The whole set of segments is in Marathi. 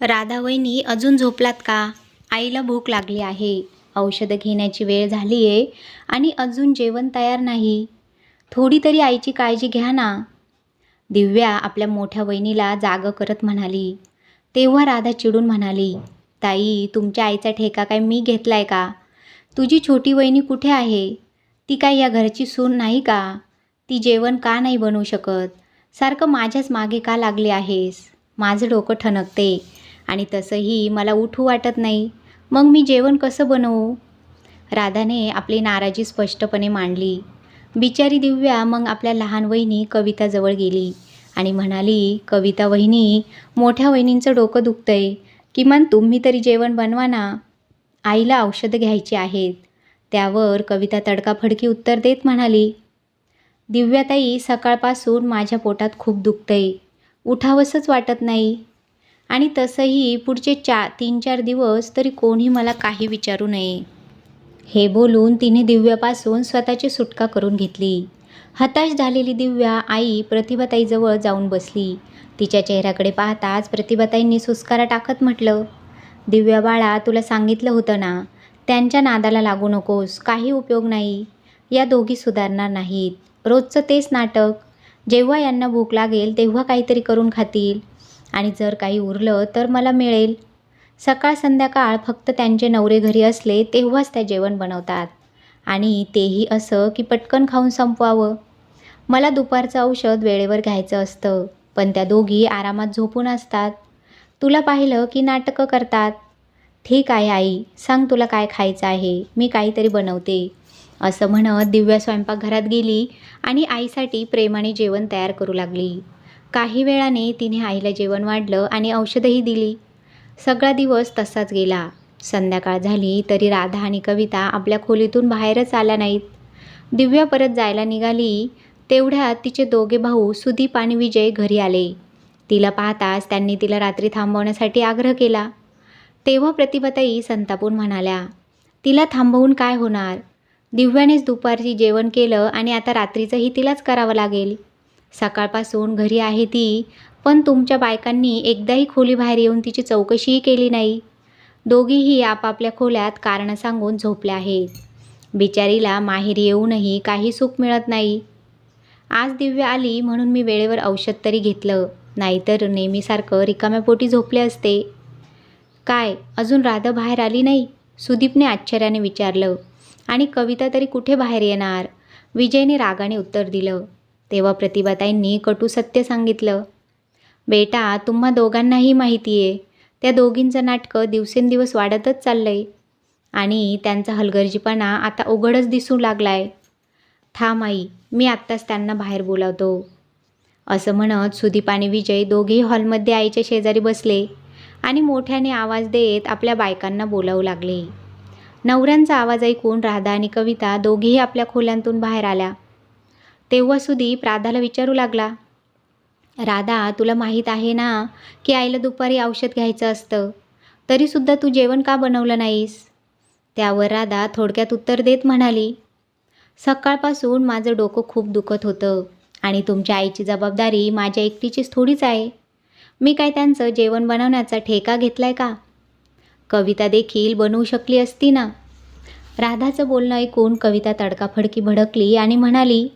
राधा वहिनी अजून झोपलात का? आईला भूक लागली आहे. औषधं घेण्याची वेळ झाली आहे आणि अजून जेवण तयार नाही. थोडी तरी आईची काळजी घ्या ना. दिव्या आपल्या मोठ्या वहिनीला जागं करत म्हणाली. तेव्हा राधा चिडून म्हणाली, ताई तुमच्या आईचा ठेका काय मी घेतलाय का? तुझी छोटी वहिनी कुठे आहे? ती काय या घरची सून नाही का? ती जेवण का नाही बनवू शकत? सारखं माझ्याच मागे का लागली आहेस? माझं डोकं ठणकते आणि तसंही मला उठू वाटत नाही. मग मी जेवण कसं बनवू? राधाने आपली नाराजी स्पष्टपणे मांडली. बिचारी दिव्या मग आपल्या लहान वहिनी कविताजवळ गेली आणि म्हणाली, कविता वहिनी, मोठ्या वहिनींचं डोकं दुखतंय. किमान तुम्ही तरी जेवण बनवा ना. आईला औषधं घ्यायची आहेत. त्यावर कविता तडकाफडकी उत्तर देत म्हणाली, दिव्याताई सकाळपासून माझ्या पोटात खूप दुखतंय. उठावंसंच वाटत नाही. आणि तसंही पुढचे 3-4 दिवस तरी कोणी मला काही विचारू नये. हे बोलून तिने दिव्यापासून स्वतःची सुटका करून घेतली. हताश झालेली दिव्या आई प्रतिभाताईजवळ जाऊन बसली. तिच्या चेहऱ्याकडे पाहताच प्रतिभाताईंनी सुस्कारा टाकत म्हटलं, दिव्या बाळा, तुला सांगितलं होतं ना, त्यांच्या नादाला लागू नकोस. काही उपयोग नाही. या दोघी सुधारणार नाहीत. रोजचं तेच नाटक. जेव्हा यांना भूक लागेल तेव्हा काहीतरी करून खातील आणि जर काही उरलं तर मला मिळेल. सकाळ संध्याकाळ फक्त त्यांचे नवरे घरी असले तेव्हाच त्या जेवण बनवतात आणि तेही असं की पटकन खाऊन संपवावं. मला दुपारचं औषध वेळेवर घ्यायचं असतं, पण त्या दोघी आरामात झोपून असतात. तुला पाहिलं की नाटकं करतात. ठीक आहे आई, सांग तुला काय खायचं आहे, मी काहीतरी बनवते. असं म्हणत दिव्या स्वयंपाकघरात गेली आणि आईसाठी प्रेमाने जेवण तयार करू लागली. काही वेळाने तिने आईला जेवण वाढलं आणि औषधंही दिली. सगळा दिवस तसाच गेला. संध्याकाळ झाली तरी राधा आणि कविता आपल्या खोलीतून बाहेरच आल्या नाहीत. दिव्या परत जायला निघाली तेवढ्यात तिचे दोघे भाऊ सुदीप आणि विजय घरी आले. तिला पाहताच त्यांनी तिला रात्री थांबवण्यासाठी आग्रह केला. तेव्हा प्रतिभाताई संतापून म्हणाल्या, तिला थांबवून काय होणार? दिव्यानेच दुपारची जेवण केलं आणि आता रात्रीचंही तिलाच करावं लागेल. सकाळपासून घरी आहे ती, पण तुमच्या बायकांनी एकदाही खोलीबाहेर येऊन तिची चौकशीही केली नाही. दोघीही आपापल्या खोल्यात कारणं सांगून झोपल्या आहेत. बिचारीला माहेरी येऊनही काही सुख मिळत नाही. आज दिव्या आली म्हणून मी वेळेवर औषध तरी घेतलं, नाहीतर नेहमीसारखं रिकाम्या पोटी झोपले असते. काय अजून राधा बाहेर आली नाही? सुदीपने आश्चर्याने विचारलं. आणि कविता तरी कुठे बाहेर येणार? विजयने रागाने उत्तर दिलं. तेव्हा प्रतिभाताईंनी कटू सत्य सांगितलं. बेटा, तुम्हा दोघांनाही माहिती आहे, त्या दोघींचं नाटकं दिवसेंदिवस वाढतच चाललंय आणि त्यांचा हलगर्जीपणा आता उघडच दिसू लागलाय. थांब आई, मी आत्ताच त्यांना बाहेर बोलावतो. असं म्हणत सुदीप आणि विजय दोघेही हॉलमध्ये आईच्या शेजारी बसले आणि मोठ्याने आवाज देत आपल्या बायकांना बोलावू लागले. नवऱ्यांचा आवाज ऐकून राधा आणि कविता दोघेही आपल्या खोल्यांतून बाहेर आल्या. तेव्हा सुदीप राधाला विचारू लागला, राधा, तुला माहीत आहे ना की आईला दुपारी औषध घ्यायचं असतं, तरीसुद्धा तू जेवण का बनवलं नाहीस? त्यावर राधा थोडक्यात उत्तर देत म्हणाली, सकाळपासून माझं डोकं खूप दुखत होतं आणि तुमच्या आईची जबाबदारी माझ्या एकटीचीच थोडीच आहे. मी काय त्यांचं जेवण बनवण्याचा ठेका घेतलाय का? कविता देखील बनवू शकली असती ना. राधाचं बोलणं ऐकून कविता तडकाफडकी भडकली आणि म्हणाली,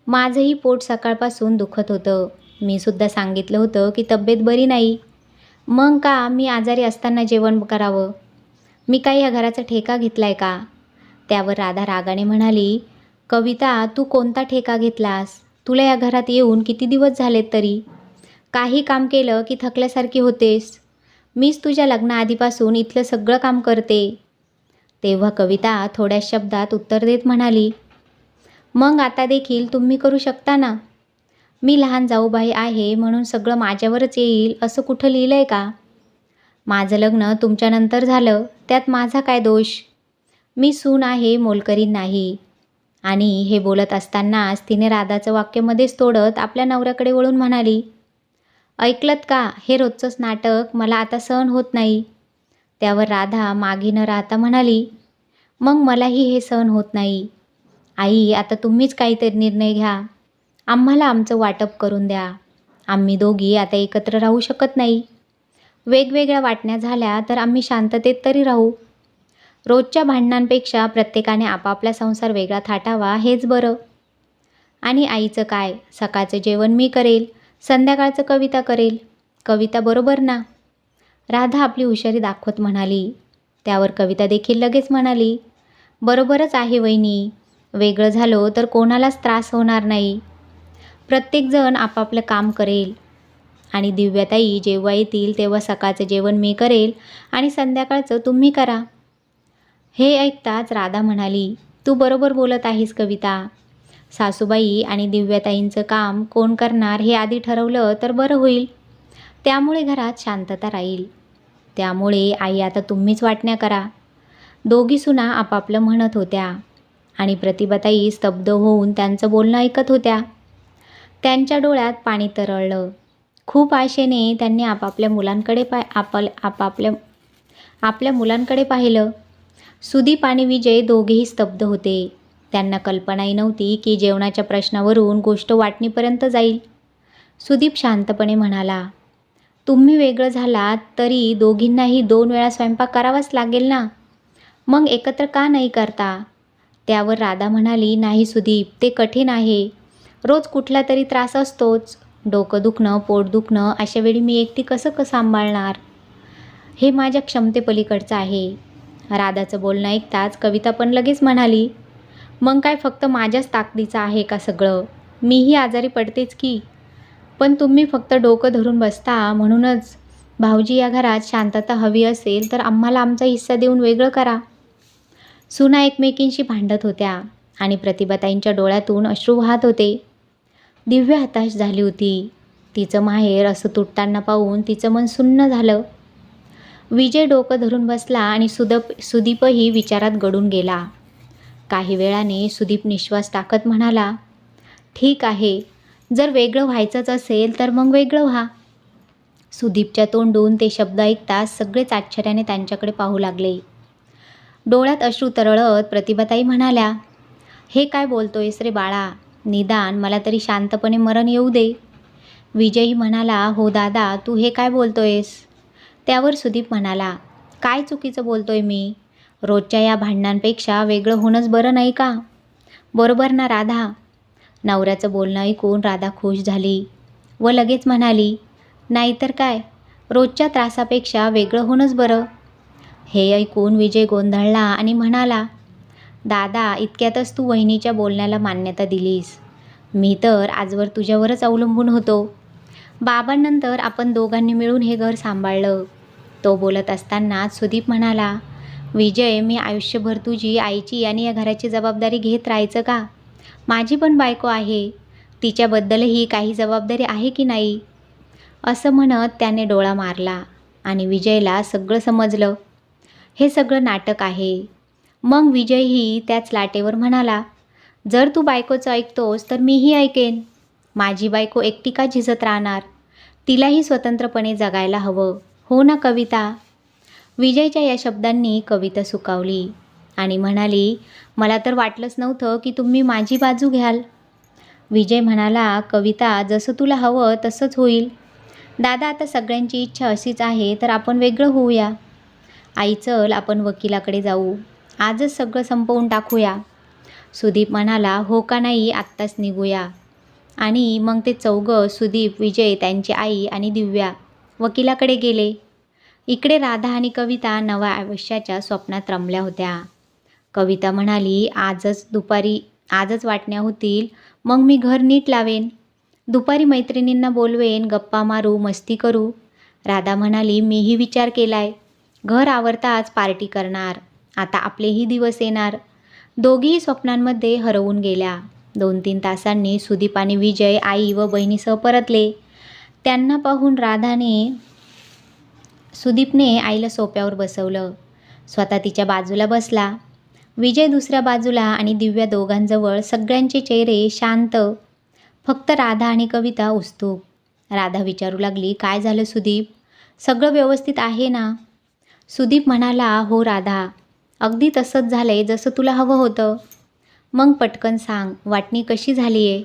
माझंही पोट सकाळपासून दुखत होतं. मी सुद्धा सांगितलं होतं की तब्येत बरी नाही. मग का मी आजारी असताना जेवण करावं? मी काही या घराचा ठेका घेतलाय का? त्यावर राधा रागाने म्हणाली, कविता, तू कोणता ठेका घेतलास? तुला या घरात येऊन किती दिवस झालेत तरी? काही काम केलं की थकल्यासारखी होतेस. मीच तुझ्या लग्नाआधीपासून इथलं सगळं काम करते. तेव्हा कविता थोड्या शब्दात उत्तर देत म्हणाली, मग आता देखील तुम्ही करू शकता ना. मी लहान जाऊबाई आहे म्हणून सगळं माझ्यावरच येईल असं कुठं लिहिलंय का? माझं लग्न तुमच्यानंतर झालं, त्यात माझा काय दोष? मी सून आहे, मोलकरीण नाही. आणि हे बोलत असतानाच तिने राधाचं वाक्य मध्येच तोडत आपल्या नवऱ्याकडे वळून म्हणाली, ऐकलत का? हे रोजचंच नाटक मला आता सहन होत नाही. त्यावर राधा मागे न राहता म्हणाली, मग मलाही हे सहन होत नाही. आई, आता तुम्हीच काहीतरी निर्णय घ्या. आम्हाला आमचं वाटप करून द्या. आम्ही दोघी आता एकत्र राहू शकत नाही. वेगवेगळ्या वाटण्या झाल्या तर आम्ही शांततेत तरी राहू. रोजच्या भांडणांपेक्षा प्रत्येकाने आपापला संसार वेगळा थाटावा हेच बरं. आणि आईचं काय, सकाळचं जेवण मी करेल, संध्याकाळचं कविता करेल. कविता बरोबर ना? राधा आपली हुशारी दाखवत म्हणाली. त्यावर कविता देखील लगेच म्हणाली, बरोबरच आहे वहिनी. वेगळं झालो तर कोणालाच त्रास होणार नाही. प्रत्येकजण आपापलं काम करेल. आणि दिव्याताई जेव्हा येतील तेव्हा सकाळचं जेवण मी करेल आणि संध्याकाळचं तुम्ही करा. हे ऐकताच राधा म्हणाली, तू बरोबर बोलत आहेस कविता. सासूबाई आणि दिव्याताईंचं काम कोण करणार हे आधी ठरवलं तर बरं होईल. त्यामुळे घरात शांतता राहील. त्यामुळे आई आता तुम्हीच वाटण्या करा. दोघी सुना आपापलं म्हणत होत्या आणि प्रतिभाताई स्तब्ध होऊन त्यांचं बोलणं ऐकत होत्या. त्यांच्या डोळ्यात पाणी तरळलं. खूप आशेने त्यांनी आपापल्या मुलांकडे पाहिलं. सुदीप आणि विजय दोघेही स्तब्ध होते. त्यांना कल्पनाही नव्हती की जेवणाच्या प्रश्नावरून गोष्ट वाटणीपर्यंत जाईल. सुदीप शांतपणे म्हणाला, तुम्ही वेगळं झालात तरी दोघींनाही 2 वेळा स्वयंपाक करावाच लागेल ना, मग एकत्र का नाही करता? त्यावर राधा म्हणाली, नाही सुदीप, ते कठीण आहे. रोज कुठला तरी त्रास असतोच. डोकं दुखणं, पोट दुखणं, अशा वेळी मी एकटी कसं सांभाळणार? हे माझ्या क्षमतेपलीकडचं आहे. राधाचं बोलणं ऐकताच कविता पण लगेच म्हणाली, मग काय फक्त माझ्याच ताकदीचं आहे का सगळं? मीही आजारी पडतेच की. पण तुम्ही फक्त डोकं धरून बसता म्हणूनच. भाऊजी, या घरात शांतता हवी असेल तर आम्हाला आमचा हिस्सा देऊन वेगळं करा. सुना एकमेकींशी भांडत होत्या आणि प्रतिभाताईंच्या डोळ्यातून अश्रू वाहत होते. दिव्या हताश झाली होती. तिचं माहेर असं तुटताना पाहून तिचं मन सुन्न झालं. विजय डोकं धरून बसला आणि सुदीपही विचारात गढून गेला. काही वेळाने सुदीप निश्वास टाकत म्हणाला, ठीक आहे, जर वेगळं व्हायचंच असेल तर मग वेगळं व्हा. सुदीपच्या तोंडून ते शब्द ऐकताच सगळेच आश्चर्याने त्यांच्याकडे पाहू लागले. डोळ्यात अश्रू तरळत प्रतिभाताई म्हणाल्या, हे काय बोलतोयस रे बाळा? निदान मला तरी शांतपणे मरण येऊ दे. विजयही म्हणाला, हो दादा, तू हे काय बोलतोयस? त्यावर सुदीप म्हणाला, काय चुकीचं बोलतोय मी? रोजच्या या भांडणांपेक्षा वेगळं होणंच बरं नाही का? बरोबर ना राधा? नवऱ्याचं बोलणं ऐकून राधा खुश झाली व लगेच म्हणाली, नाहीतर काय, रोजच्या त्रासापेक्षा वेगळं होणंच बरं. हे ऐकून विजय गोंधळला आणि म्हणाला, दादा, इतक्यातच तू वहिनीच्या बोलण्याला मान्यता दिलीस. मी तर आजवर तुझ्यावरच अवलंबून होतो. बाबांनंतर आपण दोघांनी मिळून हे घर सांभाळलं. तो बोलत असतानाच सुदीप म्हणाला, विजय, मी आयुष्यभर तुझी, आईची आणि या घराची जबाबदारी घेत राहायचं का? माझी पण बायको आहे. तिच्याबद्दलही काही जबाबदारी आहे की नाही? असं म्हणत त्याने डोळा मारला आणि विजयला सगळं समजलं. हे सगळं नाटक आहे. मग विजयही त्याच लाटेवर म्हणाला, जर तू बायकोचं ऐकतोस तर मीही ऐकेन. माझी बायको एकटी का झिजत राहणार? तिलाही स्वतंत्रपणे जगायला हवं, हो ना कविता? विजयच्या या शब्दांनी कविता सुखावली आणि म्हणाली, मला तर वाटलंच नव्हतं की तुम्ही माझी बाजू घ्याल. विजय म्हणाला, कविता, जसं तुला हवं तसंच होईल. दादा, आता सगळ्यांची इच्छा अशीच आहे तर आपण वेगळं होऊया. आई, चल आपण वकिलाकडे जाऊ. आजच सगळं संपवून टाकूया. सुदीप म्हणाला, हो का नाही, आत्ताच निघूया. आणि मग ते चौघं, सुदीप, विजय, त्यांची आई आणि दिव्या वकिलाकडे गेले. इकडे राधा आणि कविता नव्या आयुष्याच्या स्वप्नात रमल्या होत्या. कविता म्हणाली, आजच वाटण्या होतील, मग मी घर नीट लावेन. दुपारी मैत्रिणींना बोलवेन, गप्पा मारू, मस्ती करू. राधा म्हणाली, मीही विचार केलाय. घर आवरताच पार्टी करणार. आता आपलेही दिवस येणार. दोघीही स्वप्नांमध्ये हरवून गेल्या. 2-3 तासांनी सुदीप आणि विजय आई व बहिणीसह परतले. त्यांना पाहून सुदीपने आईला सोप्यावर बसवलं. स्वतः तिच्या बाजूला बसला. विजय दुसऱ्या बाजूला आणि दिव्या दोघांजवळ. सगळ्यांचे चेहरे शांत, फक्त राधा आणि कविता उत्सुक. राधा विचारू लागली, काय झालं सुदीप? सगळं व्यवस्थित आहे ना? सुदीप म्हणाला, हो राधा, अगदी तसंच झालंय जसं तुला हवं होतं. मग पटकन सांग, वाटणी कशी झाली आहे?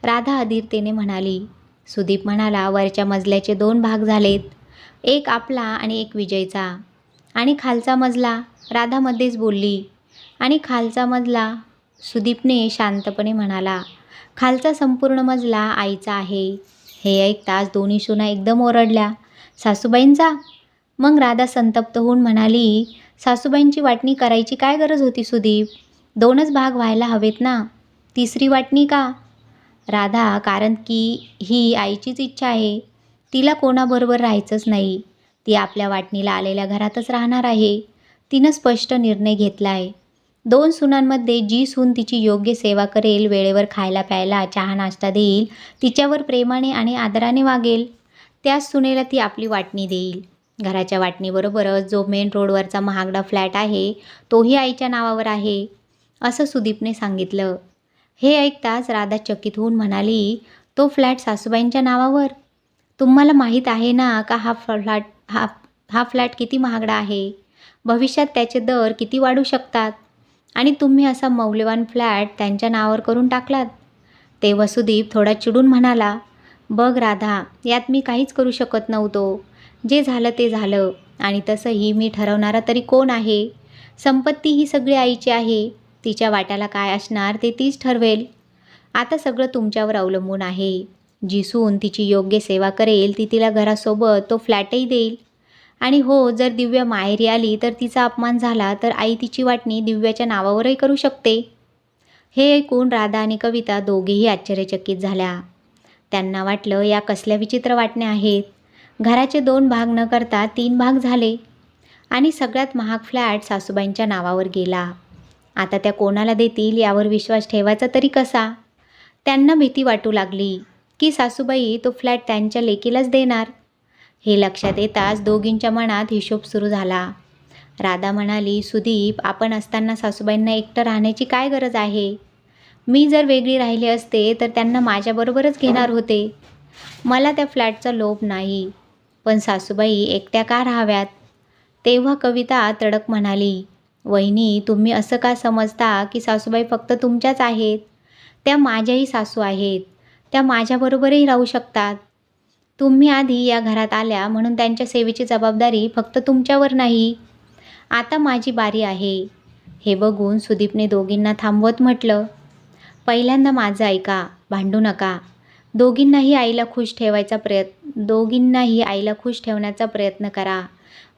राधा अधीरतेने म्हणाली. सुदीप म्हणाला, वरच्या मजल्याचे 2 भाग झालेत. एक आपला आणि एक विजयचा. आणि खालचा मजला, राधामध्येच बोलली. आणि खालचा मजला, सुदीपने शांतपणे म्हणाला. खालचा संपूर्ण मजला आईचा आहे. हे ऐकताच दोन्ही सुना एकदम ओरडल्या. सासूबाईंचा? मग राधा संतप्त होऊन म्हणाली, सासूबाईंची वाटणी करायची काय गरज होती सुदीप? 2च भाग व्हायला हवेत ना, तिसरी वाटणी का? राधा, कारण की ही आईचीच इच्छा आहे. तिला कोणाबरोबर राहायचंच नाही. ती आपल्या वाटणीला आलेल्या घरातच राहणार आहे. तिनं स्पष्ट निर्णय घेतला आहे. 2 सुनांमध्ये जी सून तिची योग्य सेवा करेल, वेळेवर खायला प्यायला चहा नाश्ता देईल, तिच्यावर प्रेमाने आणि आदराने वागेल, त्याच सुनेला ती आपली वाटणी देईल. घराच्या वाटणीबरोबरच जो मेन रोडवरचा महागडा फ्लॅट आहे तोही आईच्या नावावर आहे, असं सुदीपने सांगितलं. हे ऐकताच राधा चकित होऊन म्हणाली, तो फ्लॅट सासूबाईंच्या नावावर? तुम्हाला माहीत आहे ना का हा फ्लॅट किती महागडा आहे? भविष्यात त्याचे दर किती वाढू शकतात? आणि तुम्ही असा मौल्यवान फ्लॅट त्यांच्या नावावर करून टाकलात. तेव्हा सुदीप थोडा चिडून म्हणाला, बघ राधा, यात मी काहीच करू शकत नव्हतो. जे झालं ते झालं. आणि तसंही मी ठरवणारा तरी कोण आहे? संपत्ती ही सगळी आईची आहे. तिच्या वाट्याला काय असणार ते तीच ठरवेल. आता सगळं तुमच्यावर अवलंबून आहे. जी सून तिची योग्य सेवा करेल ती तिला घरासोबत तो फ्लॅटही देईल. आणि हो, जर दिव्या माहेरी आली तर तिचा अपमान झाला तर आई तिची वाटणी दिव्याच्या नावावरही करू शकते. हे ऐकून राधा आणि कविता दोघेही आश्चर्यचकित झाल्या. त्यांना वाटलं, या कसल्या विचित्र वाटण्या आहेत. घराचे 2 भाग न करता 3 भाग झाले. आणि सगळ्यात महाग फ्लॅट सासूबाईंच्या नावावर गेला. आता त्या कोणाला देतील यावर विश्वास ठेवायचा तरी कसा? त्यांना भीती वाटू लागली की सासूबाई तो फ्लॅट त्यांच्या लेकीलाच देणार. हे लक्षात येताच दोघींच्या मनात हिशोब सुरू झाला. राधा म्हणाली, सुदीप, आपण असताना सासूबाईंना एकटं राहण्याची काय गरज आहे? मी जर वेगळी राहिले असते तर त्यांना माझ्याबरोबरच घेणार होते. मला त्या फ्लॅटचा लोभ नाही. पण सासूबाई एकट्या का राहाव्यात? तेव्हा कविता तडक म्हणाली, वहिनी, तुम्ही असं का समजता की सासूबाई फक्त तुमच्याच आहेत? त्या माझ्याही सासू आहेत. त्या माझ्याबरोबरही राहू शकतात. तुम्ही आधी या घरात आल्या म्हणून त्यांच्या सेवेची जबाबदारी फक्त तुमच्यावर नाही. आता माझी बारी आहे. हे बघून सुदीपने दोघींना थांबवत म्हटलं, पहिल्यांदा माझं ऐका, भांडू नका. दोघींनाही आईला खुश ठेवण्याचा प्रयत्न करा.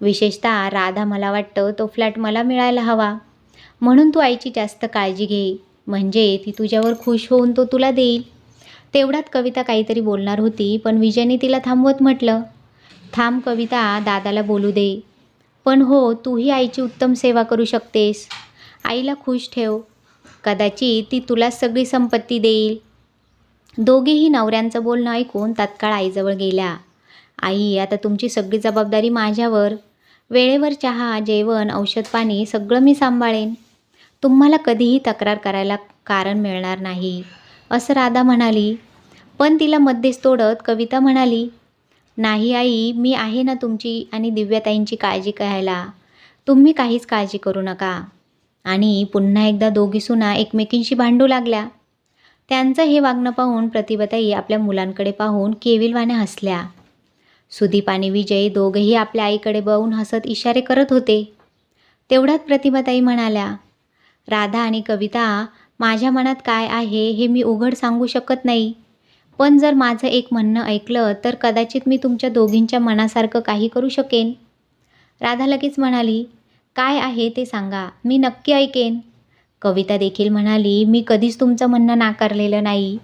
विशेषतः राधा, मला वाटतं तो फ्लॅट मला मिळायला हवा. म्हणून तू आईची जास्त काळजी घे. म्हणजे ती तुझ्यावर खुश होऊन तो तुला देईल. तेवढ्यात कविता काहीतरी बोलणार होती, पण विजयने तिला थांबवत म्हटलं, थांब कविता, दादाला बोलू दे. पण हो, तूही आईची उत्तम सेवा करू शकतेस. आईला खुश ठेव. कदाचित ती तुलाच सगळी संपत्ती देईल. दोघेही नवऱ्यांचं बोलणं ऐकून तत्काळ आईजवळ गेल्या. आई, आता तुमची सगळी जबाबदारी माझ्यावर. वेळेवर चहा, जेवण, औषध पाणी सगळं मी सांभाळेन. तुम्हाला कधीही तक्रार करायला कारण मिळणार नाही, असं राधा म्हणाली. पण तिला मध्येच तोडत कविता म्हणाली, नाही आई, मी आहे ना तुमची आणि दिव्याताईंची काळजी घ्यायला. तुम्ही काहीच काळजी करू नका. आणि पुन्हा एकदा दोघी सुना एकमेकींशी भांडू लागल्या. त्यांचं हे वागणं पाहून प्रतिभाताई आपल्या मुलांकडे पाहून केविलवाने हसल्या. सुदीप आणि विजय दोघेही आपल्या आईकडे बघून हसत इशारे करत होते. तेवढ्यात प्रतिभाताई म्हणाल्या, राधा आणि कविता, माझ्या मनात काय आहे हे मी उघड सांगू शकत नाही. पण जर माझं एक म्हणणं ऐकलं तर कदाचित मी तुमच्या दोघींच्या मनासारखं काही करू शकेन. राधा लगेच म्हणाली, काय आहे ते सांगा, मी नक्की ऐकेन. कविता देखील म्हणाली, मी कधीच तुमचं म्हणणं नाकारलेलं नाही.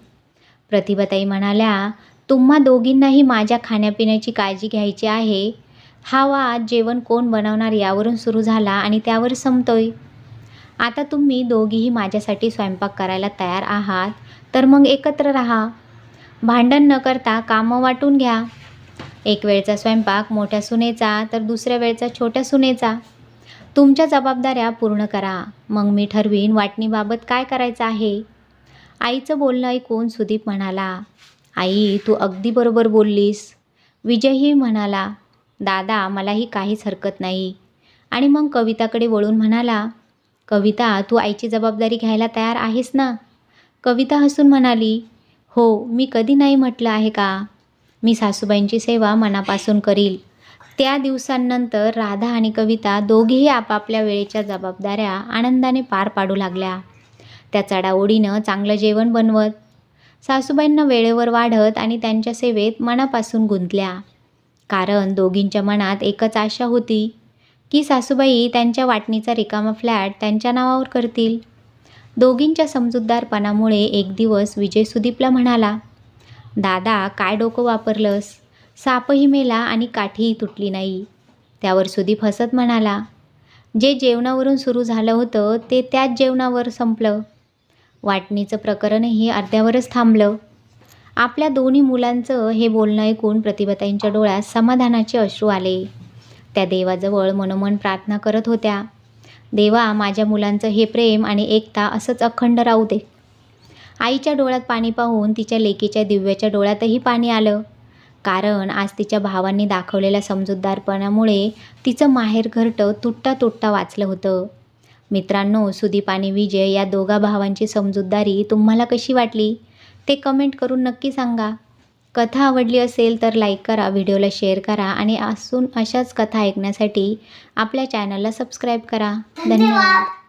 प्रतिभाताई म्हणाल्या, तुम्हा दोघींनाही माझ्या खाण्यापिण्याची काळजी घ्यायची आहे. हा वाद जेवण कोण बनवणार यावरून सुरू झाला आणि त्यावर संपतोय. आता तुम्ही दोघीही माझ्यासाठी स्वयंपाक करायला तयार आहात तर मग एकत्र राहा. भांडण न करता कामं वाटून घ्या. एक वेळचा स्वयंपाक मोठ्या सुनेचा तर दुसऱ्या वेळचा छोट्या सुनेचा. तुमच्या जबाबदाऱ्या पूर्ण करा. मग मी ठरवीन वाटणीबाबत काय करायचं आहे. आईचं बोलणं ऐकून सुदीप म्हणाला, आई, तू अगदी बरोबर बोललीस. विजयही म्हणाला, दादा, मलाही काहीच हरकत नाही. आणि मग कविताकडे वळून म्हणाला, कविता, तू आईची जबाबदारी घ्यायला तयार आहेस ना? कविता हसून म्हणाली, हो, मी कधी नाही म्हटलं आहे का? मी सासूबाईंची सेवा मनापासून करील. त्या दिवसांनंतर राधा आणि कविता दोघेही आपापल्या वेळेच्या जबाबदाऱ्या आनंदाने पार पाडू लागल्या. त्या चढाओढीनं चांगलं जेवण बनवत, सासूबाईंना वेळेवर वाढत आणि त्यांच्या सेवेत मनापासून गुंतल्या. कारण दोघींच्या मनात एकच आशा होती की सासूबाई त्यांच्या वाटणीचा रिकामा फ्लॅट त्यांच्या नावावर करतील. दोघींच्या समजूतदारपणामुळे एक दिवस विजय सुदीपला म्हणाला, दादा काय डोकं वापरलंस, सापही मेला आणि काठीही तुटली नाही. त्यावर सुदीप हसत म्हणाला, जे जेवणावरून सुरू झालं होतं ते त्याच जेवणावर संपलं. वाटणीचं प्रकरणही अर्ध्यावरच थांबलं. आपल्या दोन्ही मुलांचं हे बोलणं ऐकून प्रतिभाताईंच्या डोळ्यात समाधानाचे अश्रू आले. त्या देवाजवळ मनोमन प्रार्थना करत होत्या, देवा माझ्या मुलांचं हे प्रेम आणि एकता असंच अखंड राहू दे. आईच्या डोळ्यात पाणी पाहून तिच्या लेकीच्या दिव्याच्या डोळ्यातही पाणी आलं. कारण आज तिच्या भावांनी दाखवलेल्या समजूतदारपणामुळे तिचं माहेरघरटं तुटता तुटता वाचलं होतं. मित्रांनो, सुदीप आणि विजय या दोघा भावांची समजूतदारी तुम्हाला कशी वाटली ते कमेंट करून नक्की सांगा. कथा आवडली असेल तर लाईक करा, व्हिडिओला शेअर करा आणि अशाच कथा ऐकण्यासाठी आपल्या चॅनलला सबस्क्राईब करा. धन्यवाद.